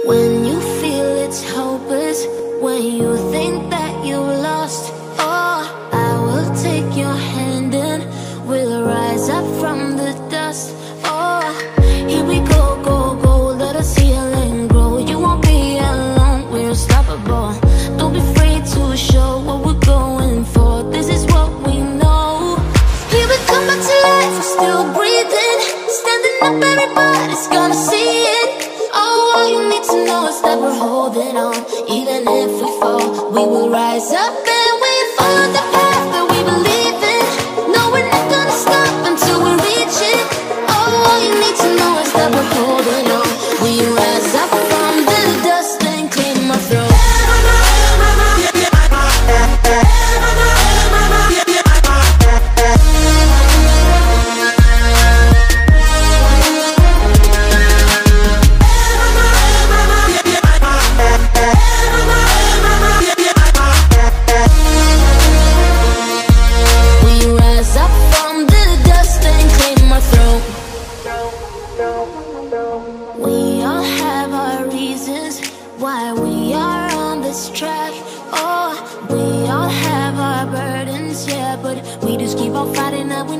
When you feel it's hopeless, when you think that you lost, oh, I will take your hand and we'll rise up from the dust. Oh, here we go, go, go, let us heal and grow. You won't be alone, we're unstoppable. Don't be afraid to show what we're going for. This is what we know. Here we come back to life, we're still breathing. Standing up, everybody's gonna see it. Oh, all you need to know is that we're holding on. Even if we fall, we will rise up and we follow the path that we believe in. No, we're not gonna stop until we reach it. Oh, all you need to know is that we're holding on. We rise up from the dust and clean my throat. We all have our reasons why we are on this track. Oh, we all have our burdens, yeah, but we just keep on fighting and we